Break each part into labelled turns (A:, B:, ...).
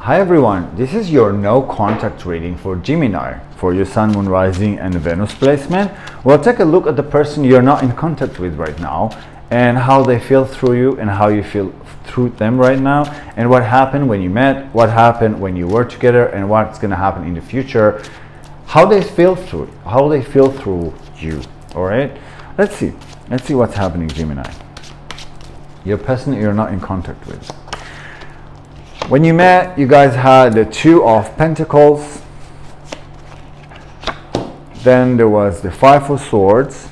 A: Hi everyone, this is your no contact reading for Gemini for your Sun, Moon, Rising and Venus placement. We'll take a look at the person you're not in contact with right now and how they feel through you and how you feel through them right now, and what happened when you met, what happened when you were together, and what's going to happen in the future, how they feel through you. All right, let's see what's happening, Gemini. Your person you're not in contact with. When you met, you guys had the Two of Pentacles. Then there was the Five of Swords.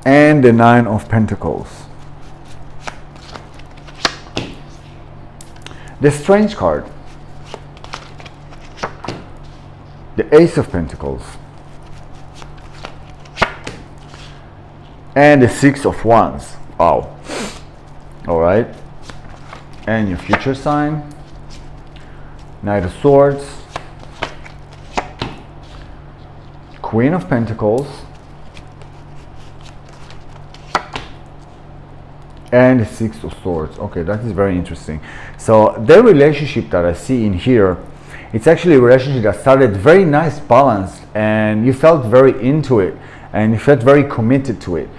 A: And the Nine of Pentacles. The Strange card. The Ace of Pentacles. And the Six of Wands. Wow. All right, and your future sign, Knight of Swords, Queen of Pentacles, and the Six of Swords. Okay, that is very interesting. So the relationship that I see in here, it's actually a relationship that started very nice, balanced, and you felt very into it, and you felt very committed to it.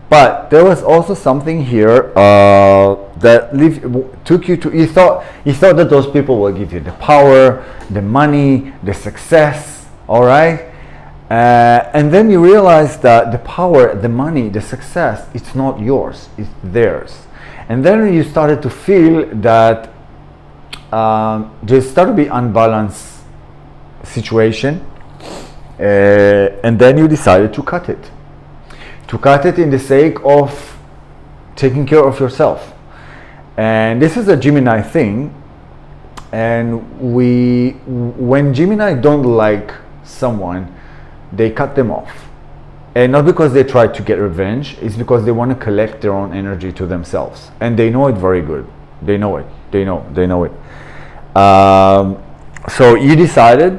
A: But there was also something here that took you to, you thought that those people will give you the power, the money, the success, all right? And then you realize that the power, the money, the success, it's not yours, it's theirs. And then you started to feel that there started to be unbalanced situation, and then you decided to cut it. To cut it in the sake of taking care of yourself. And this is a Gemini thing. And when Gemini don't like someone, they cut them off. And not because they try to get revenge, it's because they want to collect their own energy to themselves. And they know it very good. They know it. They know it. So you decided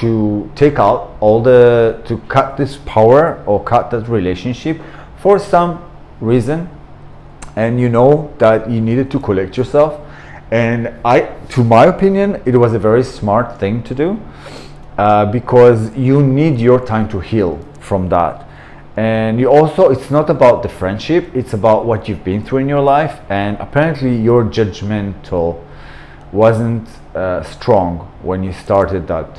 A: to take out to cut this power or cut that relationship for some reason, and you know that you needed to collect yourself. And to my opinion, it was a very smart thing to do, because you need your time to heal from that. And you also, it's not about the friendship, it's about what you've been through in your life, and apparently your judgmental wasn't strong when you started that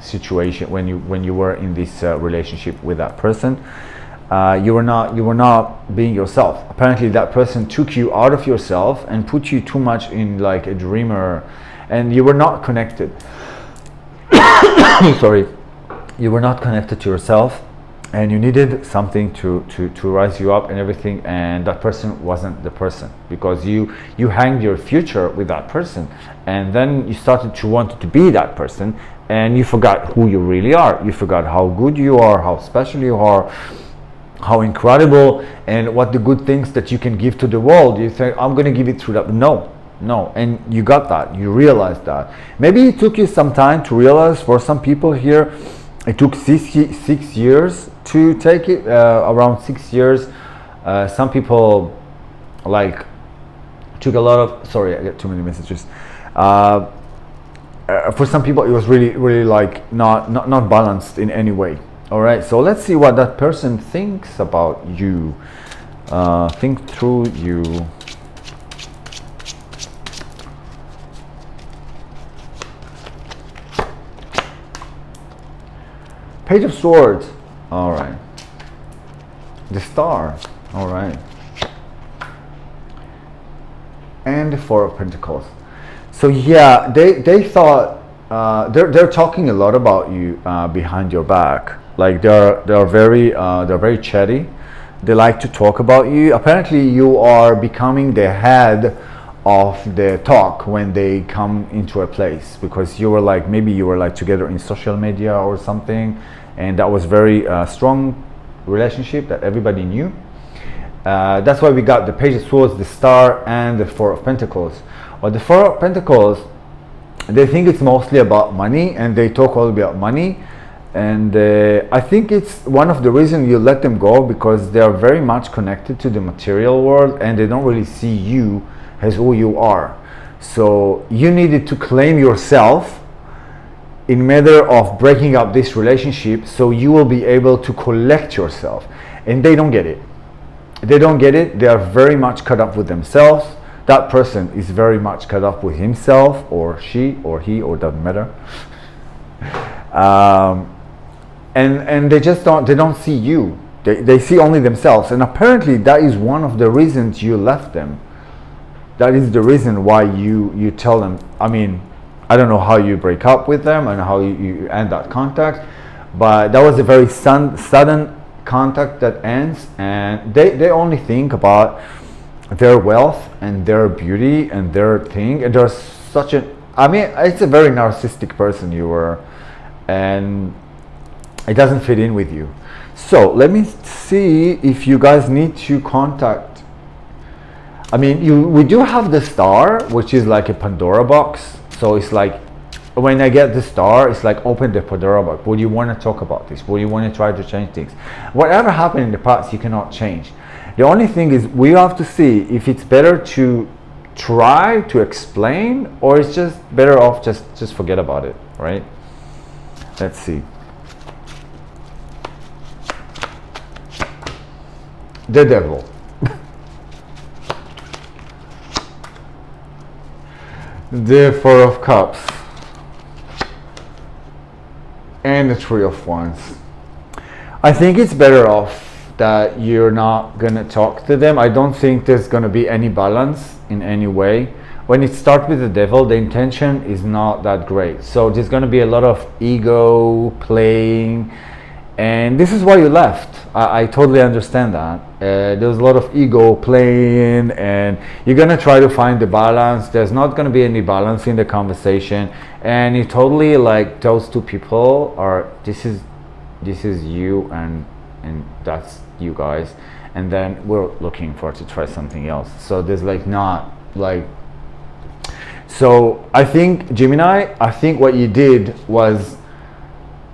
A: situation, when you were in this relationship with that person. You were not being yourself. Apparently that person took you out of yourself and put you too much in like a dreamer, and you were not connected. Sorry, you were not connected to yourself, and you needed something to rise you up and everything, and that person wasn't the person, because you hanged your future with that person, and then you started to want to be that person, and you forgot who you really are. You forgot how good you are, how special you are, how incredible, and what the good things that you can give to the world. You think, I'm going to give it through that. No, and you got that, you realized that. Maybe it took you some time to realize. For some people here, it took 6 years to take it, around 6 years. Some people like took a lot of, sorry, I get too many messages. For some people it was really like not balanced in any way. All right, so let's see what that person thinks about you. Think through you. Page of Swords. All right. The Star. All right. And the Four of Pentacles. So yeah, they thought they're talking a lot about you behind your back. Like they're very chatty. They like to talk about you. Apparently, you are becoming the head of the talk when they come into a place, because you were like, maybe you were like together in social media or something, and that was very strong relationship that everybody knew. That's why we got the Page of Swords, the Star, and the Four of Pentacles. Well, the Four of Pentacles, they think it's mostly about money, and they talk all about money. And I think it's one of the reasons you let them go, because they are very much connected to the material world and they don't really see you as who you are. So you needed to claim yourself in matter of breaking up this relationship, so you will be able to collect yourself. And they don't get it. They don't get it. They are very much caught up with themselves. That person is very much caught up with himself or she or he, or doesn't matter. And they just don't see you. They see only themselves. And apparently that is one of the reasons you left them. That is the reason why you tell them. I mean, I don't know how you break up with them and how you end that contact, but that was a very sudden contact that ends, and they only think about their wealth and their beauty and their thing, and there's such a, I mean, it's a very narcissistic person you were, and it doesn't fit in with you. So let me see if you guys need to contact. I mean, we do have the star, which is like a Pandora box. So it's like, when I get the star, it's like, open the Pandora box. Would you want to talk about this? Would you want to try to change things? Whatever happened in the past, you cannot change. The only thing is, we have to see if it's better to try to explain, or it's just better off just forget about it, right? Let's see. The devil. The Four of Cups and the Three of Wands. I think it's better off that you're not gonna talk to them. I don't think there's gonna be any balance in any way. When it starts with the devil, the intention is not that great. So there's gonna be a lot of ego playing, and this is why you left. I totally understand that. There's a lot of ego playing, and you're gonna try to find the balance. There's not gonna be any balance in the conversation, and you totally, like, those two people are, this is you, and that's you guys, and then we're looking for to try something else. So there's like not like, so I think Gemini, I think what you did was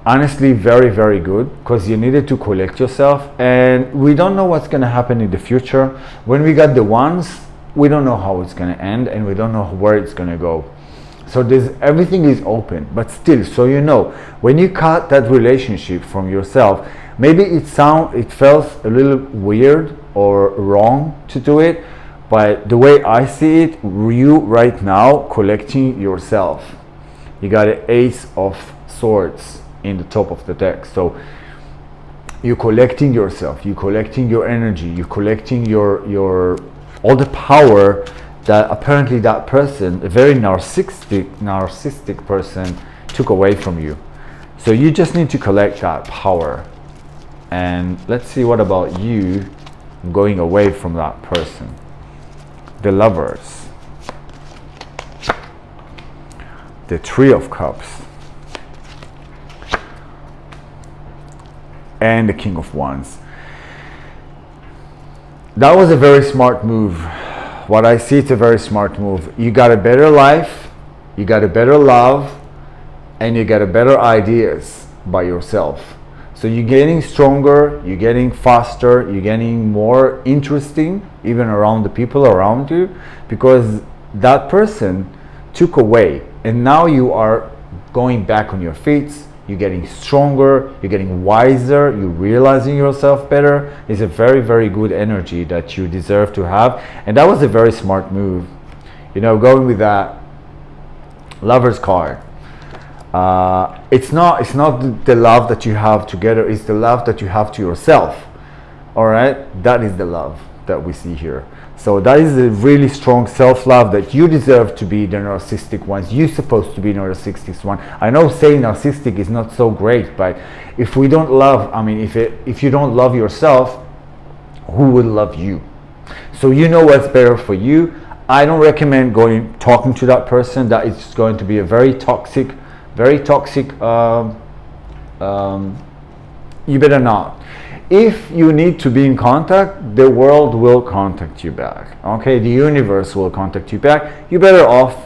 A: honestly very, very good, because you needed to collect yourself, and we don't know what's going to happen in the future. When we got the Wands, we don't know how it's going to end, and we don't know where it's going to go. So everything is open, but still, so you know, when you cut that relationship from yourself, maybe it felt a little weird or wrong to do it, but the way I see it, you right now collecting yourself. You got an Ace of Swords in the top of the deck. So you're collecting yourself, you're collecting your energy, you're collecting your all the power that apparently that person, a very narcissistic person, took away from you. So you just need to collect that power. And let's see, what about you going away from that person? The Lovers, the Three of Cups, and the King of Wands. That was a very smart move. What I see, it's a very smart move. You got a better life, you got a better love, and you got a better ideas by yourself. So you're getting stronger, you're getting faster, you're getting more interesting even around the people around you, because that person took away, and now you are going back on your feet. You're getting stronger, you're getting wiser, you're realizing yourself better. It's a very, very good energy that you deserve to have, and that was a very smart move. You know, going with that Lover's card. It's not the love that you have together, it's the love that you have to yourself. All right, that is the love that we see here. So that is a really strong self-love that you deserve to be the narcissistic ones. You're supposed to be the narcissistic one. I know saying narcissistic is not so great, but if we don't love, I mean, if you don't love yourself, who will love you? So you know what's better for you. I don't recommend talking to that person. That is going to be a very toxic. You better not. If you need to be in contact, the world will contact you back. Okay, the universe will contact you back. You better off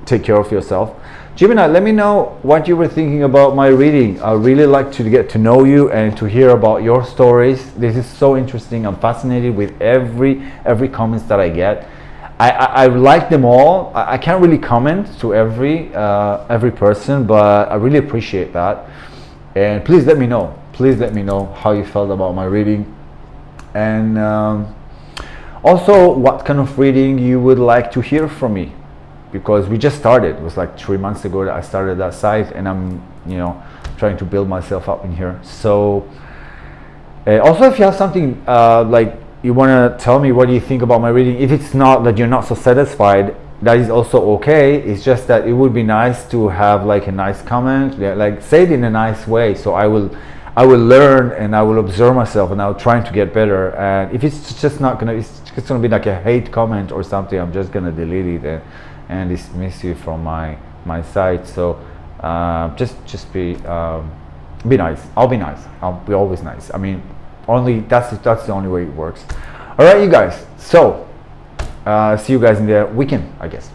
A: take care of yourself. Gemini, let me know what you were thinking about my reading. I really like to get to know you and to hear about your stories. This is so interesting. I'm fascinated with every comments that I get. I like them all. I can't really comment to every person, but I really appreciate that. And please let me know. Please let me know how you felt about my reading, and also what kind of reading you would like to hear from me, because we just started. It was like 3 months ago that I started that site, and I'm trying to build myself up in here. So also, if you have something like you want to tell me what do you think about my reading, if it's not that you're not so satisfied, that is also okay. It's just that it would be nice to have like a nice comment, like say it in a nice way, so I will learn and I will observe myself and I'll try to get better. And if it's just not gonna, it's just gonna be like a hate comment or something, I'm just gonna delete it and dismiss you from my site. So just be nice. I'll be nice. I'll be always nice. I mean, that's the only way it works. All right, you guys. So see you guys in the weekend, I guess.